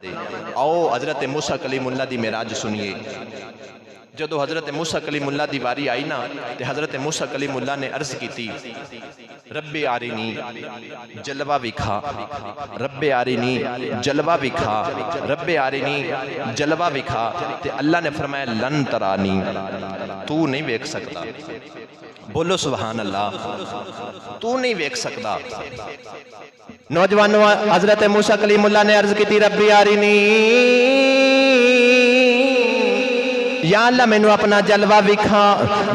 आओ हज़रत मूसा कलीमुल्लाह दी मेराज सुनिए। जदों हज़रत मूसा कलीमुल्लाह दी वारी आई ना ते हज़रत मूसा कलीमुल्लाह ने अर्ज़ की, रब्बे आरिनी जलवा विखा, रब्बे आरिनी जलवा विखा, रब्बे आरिनी जलवा विखा। ते अल्लाह ने फरमाया लन तरानी, तू नहीं वेख सकता। बोलो सुभान अल्लाह, तू नहीं वेख सकता। नौजवानों, हज़रत मूसा कलीमुल्लाह ने अर्ज़ की, रब्बी आरिनी, या अल्लाह मैनू अपना जलवा विखा,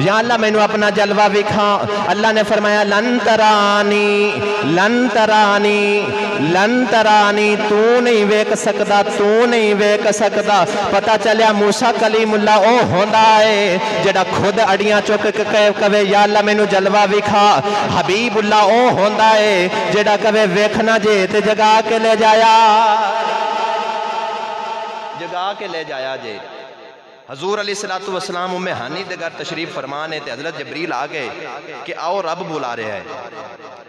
या अल्लाह मैनू अपना जलवा विखा। अल्लाह ने फरमाया लन तरानी, लन तरानी, लन तरानी, तू नहीं वेख सकदा, तू नहीं वेख सकदा। पता चलिया मूसा कलीमुल्लाह ओ होंदा है जेड़ा खुद अड़ियां चुक के कवे या अल्लाह मैनू जलवा विखा। हबीबुल्लाह ओ होंदा है जेड़ा कवे वेखना जे ते जगा के ले जाया, जगा के ले जाया जे। हजूर अलैहिस्सलातु वस्सलाम उम्मे हानी दे घर तशरीफ फरमान है ते हज़रत जबरील आ गए कि आओ रब बुला रहा है।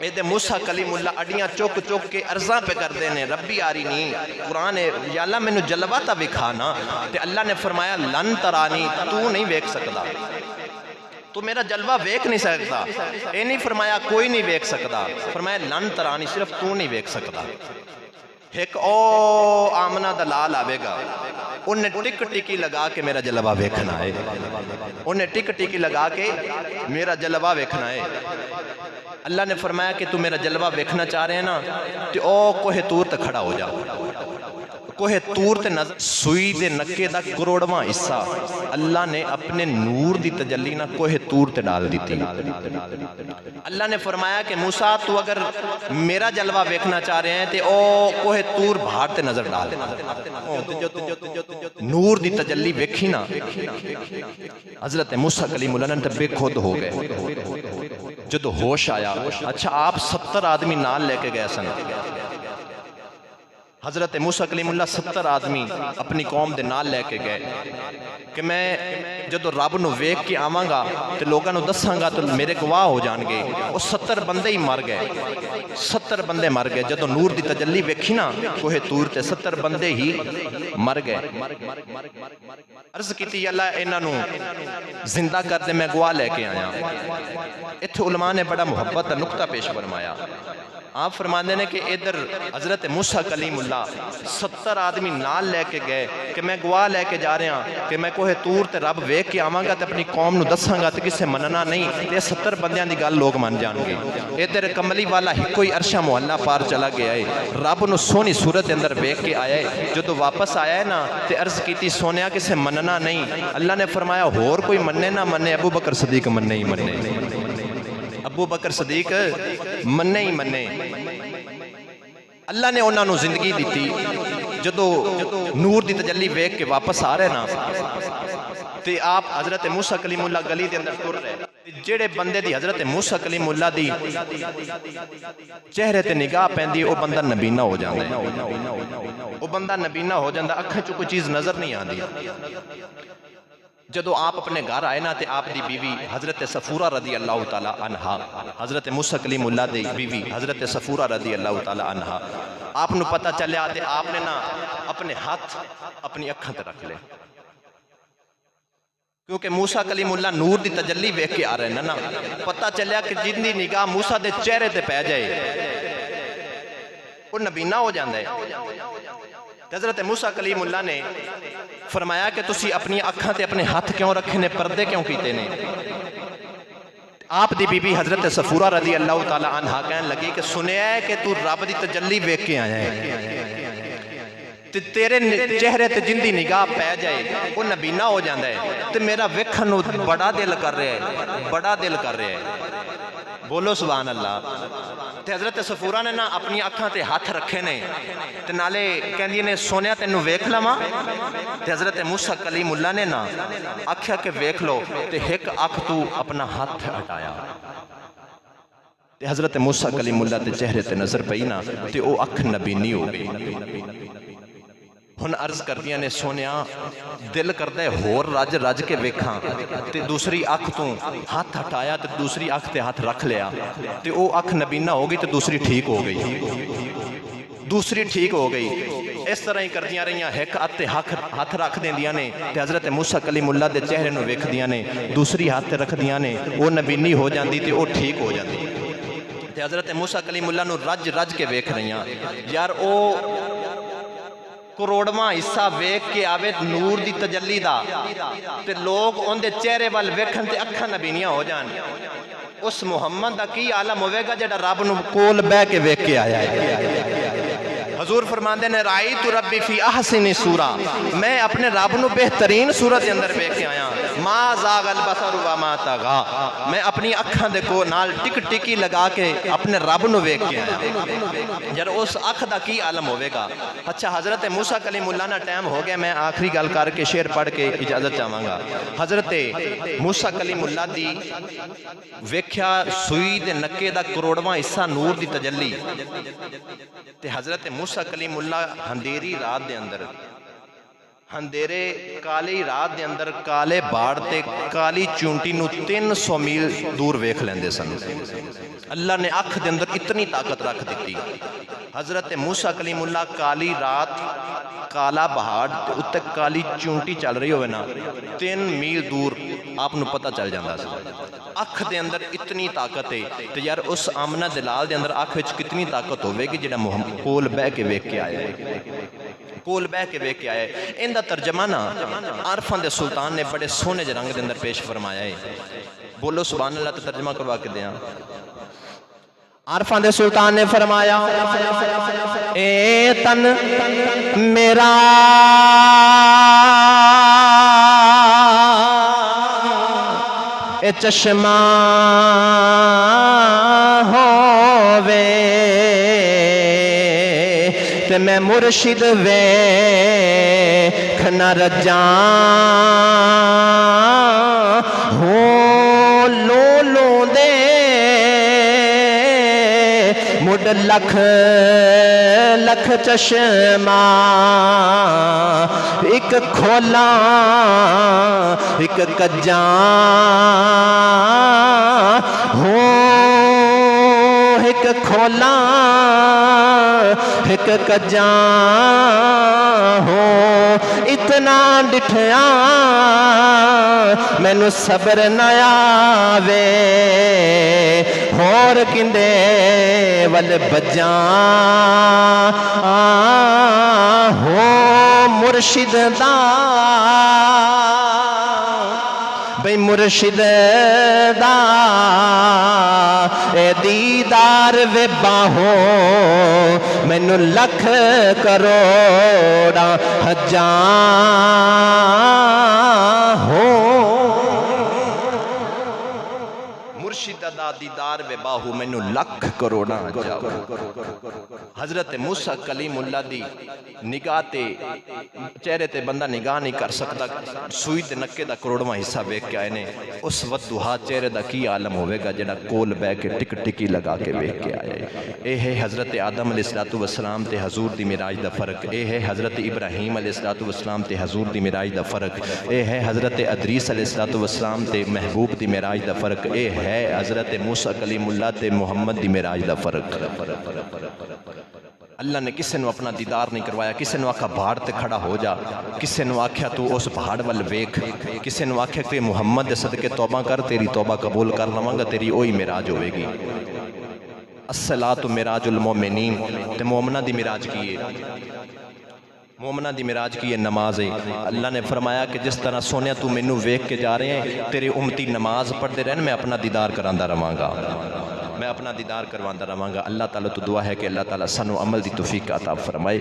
ये ते मूसा कलीमुल्लाह अड्डियां चुक चुक के अर्ज़ा पे करते हैं, रब्बी आरिनी, कुरान है, या अल्लाह मैनू जलवा ता विखा ना। ते अल्लाह ने फरमाया लन तरानी, तू नहीं वेख सकता, तू मेरा जलवा वेख नहीं सकता। ये नहीं फरमाया कोई नहीं वेख सकता, फरमाया लन तरानी, सिर्फ तू नहीं वेख सकता। एक ओ आमना दा लाल आवेगा, उन्हें टिक टिकी लगा के मेरा जलवा वेखना है, उन्हें टिक टिकी लगा के मेरा जलवा वेखना है। अल्लाह ने फरमाया कि तू मेरा जलवा वेखना चाह रहे हैं ना, तो ओ कोहे तूर ते खड़ा हो जा। कोहे तूर ते नजर सुई दे नक्के दा करोड़वां हिस्सा अल्लाह ने अपने नूर दी तजल्ली ना कोहे तूर ते डाल दी थी। अल्लाह ने फरमाया कि मूसा तू अगर मेरा जलवा वेखना चाह रहे हैं तो ओ कोहे तूर भार ते नजर डाल। नूर दी तजल्ली वेखी ना, हज़रत मूसा कलीमुल्लाह ने बेखुद हो गए। जदों होश आया, अच्छा आप 70 आदमी नाल लेके गए सन। हज़रत मूसा कलीमुल्लाह 70 आदमी अपनी कौम दे नाल लेके गए कि मैं जदों रब नूं वेख के आवांगा तो लोगों नूं दसांगा तो मेरे गवाह हो जाणगे। वो 70 बंदे ही मर गए, 70 बंदे मर गए। जदों नूर दी तजल्ली वेखी ना कोहे तूर ते 70 बंदे ही मर गए। अर्ज़ कीती अल्लाह इन्हां नूं जिंदा कर दे, मैं गवाह लेके आया। इत्थे उलमा ने बड़ा मुहब्बत का नुक्ता पेश फरमाया। आप फरमाते हैं कि इधर हज़रत मूसा कलीमुल्लाह 70 आदमी नाल लेके गए कि मैं गवाह लेके जा रहा कि मैं कोहे तूर ते रब वेख के आवांगा तो अपनी कौम नूं दसांगा तो किसे मनना नहीं, तो 70 बंदियां दी गल लोग मन जाणगे। इधर कमली वाला हिक्को ही अरशा मुहल्ला पार चला गया है, रब नूं सोहनी सूरत अंदर वेख के आया है। जदों वापस आया है ना तो अर्ज़ की सोनिया किसे मनना नहीं। अल्लाह ने फरमाया होर कोई मन्ने ना मन्ने, अबू बकर सदीक मन्ने ही मन्ने, अबू बकर सदीक मन्ने ही मन्ने। अल्लाह ने उन्होंने जिंदगी दी। जदों नूर की तजल्ली वेख के वापस आ रहे ना तो आप हज़रत मूसा कलीमुल्लाह गली के अंदर तुर रहे। जेड़े बंदे दी हज़रत मूसा कलीमुल्लाह दी चेहरे ते निगाह पैंदी वो बंदा नबीना हो जाता है, वो बंदा नबीना हो जाता, अखां चों कोई चीज़ नज़र नहीं आती। जदों आप अपने घर आए ना तो आप दी बीवी हज़रत सफूरा रदी अल्लाह ताला अन्हा, हज़रत मूसा कलीमुल्लाह दी बीवी हज़रत सफूरा रदी अल्लाह ताला अन्हा, आपनू पता चलिया तो आपने ना अपने हाथ अपनी अखां ते रख ले, क्योंकि मूसा कलीमुल्लाह नूर दी तजल्ली वेख के आ रहे ना। पता चलिया कि जिंदी निगाह मूसा दे चेहरे ते पै जाए वो नबीना हो जाता है। हज़रत मूसा कलीमुल्लाह ने फरमाया कि तुसी अपनी अखां ते अपने हाथ क्यों रखे ने, पर्दे क्यों कीते ने। आप दी बीबी हज़रत सफूरा रदी अल्लाह ताला अन्हा कहन लगी कि सुनिया है कि तू रब दी तजल्ली वेख के आया है ते तेरे चेहरे ते जिंदी निगाह पै जाए वो नबीना हो जाता है, तो मेरा वेखण नूं बड़ा दिल कर रहा है, बड़ा दिल कर रहा है। बोलो सुभान अल्लाह। ते हज़रत सफूरा ने ना अपनी अखां ते हाथ रखे ने ते नाले कहंदी ने सोनिया तेनू वेख लवां। ते हज़रत मूसा कलीमुल्लाह ने ना आख्या कि वेख लो, ते एक अख तू अपना हाथ हटाया ते हज़रत मूसा कलीमुल्लाह दे चेहरे ते नजर पई ना ते वो अख नबीनी हो गई। हुण अर्ज करदियां ने सोनिया दिल करता है होर रज रज के वेखां, ते दूसरी अख तू हाथ हटाया तो दूसरी अख ते हाथ रख लिया तो वो अख नबीना हो गई तो दूसरी ठीक हो गई, दूसरी ठीक हो गई। اس طرح ہی کردیاں رہیاں، ایک ہاتھ رکھ دیندیاں نے تے حضرت موسیٰ کلیم اللہ دے چہرے نو ویکھدیاں نے، دوسری ہاتھ رکھ دیاں نے، وہ نبینی ہو جاندی تے وہ ٹھیک ہو جاندی تے حضرت موسیٰ کلیم اللہ نو رج کے ویکھ رہیاں۔ یار او کروڑواں حصہ ویکھ کے آوے نور دی تجلی دا تے لوگ ان دے چہرے وال ویکھن تے اکھاں نبینیاں ہو جان، اس محمد دا کی عالم ہوئے گا جڑا رب نو کول بہ کے ویکھ کے آیا ہے۔ حضور فرماندے نے رائیت ربی فی احسن صورہ، میں اپنے رب نو بہترین صورت کے اندر ویکھ کے آیا، ما زاغ البصر وما طغى، میں اپنی اکھاں دے کو نال ٹکی لگا کے اپنے رب نو ویکھ کے آیا۔ جر اس اکھ دا کی عالم ہوئے گا۔ اچھا حضرت موسیٰ کلیم اللہ نا ٹائم ہو گیا، میں آخری گل کر کے شعر پڑھ کے اجازت چاہواں گا۔ حضرت موسیٰ کلیم اللہ دی ویکھیا سوئی دے نکے دا کروڑواں حصہ نور دی تجلی تے حضرت موسیٰ کلیم اللہ ہندیری رات دے اندر، ہندیرے کالی رات دے اندر کالے باڑ تے کالی چونٹی نو 300 میل دور ویکھ لیندے سن۔ اللہ نے اکھ دے اندر اتنی طاقت رکھ دیتی۔ حضرت موسیٰ کلیم اللہ کالی رات کالا پہاڑ اتنے کالی چونٹی چل رہی ہوئے نا 3 میل دور آپ نو پتہ چل جاندہ سا۔ اکھ دے اندر اتنی طاقت ہے تو یار اس آمنہ دلال دے اندر اکھ وچ کتنی طاقت ہوئے گی جڑا محمد کول بہ کے ویکھ کے آئے، کول بہ کے ویکھ کے آئے۔ ان دا ترجمہ نا عارفاں دے سلطان نے بڑے سونے جے رنگ دے اندر پیش فرمایا ہے، بولو سبحان اللہ، تو ترجمہ کروا کے دیاں۔ عارفاں دے سلطان نے فرمایا اے تن میرا اے چشمہ ہووے تے میں مرشد ویکھ نہ رجاں ہوں لولوں دے مڈ لکھ لکھ چشمہ ایک کھولاں ایک کجاں ہوں ایک کھولاں ایک کجاں ہوں اتنا ڈٹھیاں مینو صبر نہ آوے ہور کندے ول بجاں ہوں مرشد دا بھئی مرشد دا اے دیدار وے باہوں مینو لکھ کروڑا حجاں ہوں مرشد دا دیدار وے باہو مینو لکھ کروڑا حجاں۔ حضرت موسیٰ کلیم اللہ دی نگاہ تے چہرے تے بندہ نگاہ نہیں کر سکتا، سوئی تے نکے دا کروڑواں حصہ ویکھ کے آئے نے، اس ودوہا چہرے دا کی عالم ہوئے گا جڑا کول بے کے ٹکی لگا کے ویکھ کے آئے۔ اے ہے حضرت آدم علیہ السلام تے حضور دی معراج دا فرق، اے ہے حضرت ابراہیم علیہ السلام تے حضور دی معراج دا فرق، اے ہے حضرت ادریس علیہ السلام تے محبوب دی معراج دا فرق، اے ہے حضرت موسیٰ کلیم اللہ تے محمد دی معراج دا فرق۔ اللہ نے کسے نو اپنا دیدار نہیں کروایا، کسے نو آکھا پہاڑ تے کھڑا ہو جا، کسے نو آکھیا تو اس پہاڑ وال ویکھ، کسے نو آکھیا کہ محمد دے صدقے توبہ کر، تیری توبہ قبول کر لواں گا، تیری اوہی معراج ہوئے گی۔ الصلاۃ معراج المومنین، تے مومنہ دی معراج کیے، مومنہ دی معراج کی یہ نماز ہے۔ اللہ نے فرمایا کہ جس طرح سونے تو مینوں ویکھ کے جا رہے ہیں، تیرے امتی نماز پڑھتے رہن، میں اپنا دیدار کراندا رہواں گا، میں اپنا دیدار کرواندہ رہواں گا۔ اللہ تعالیٰ تو دعا ہے کہ اللہ تعالیٰ سانو عمل دی توفیق عطا فرمائے۔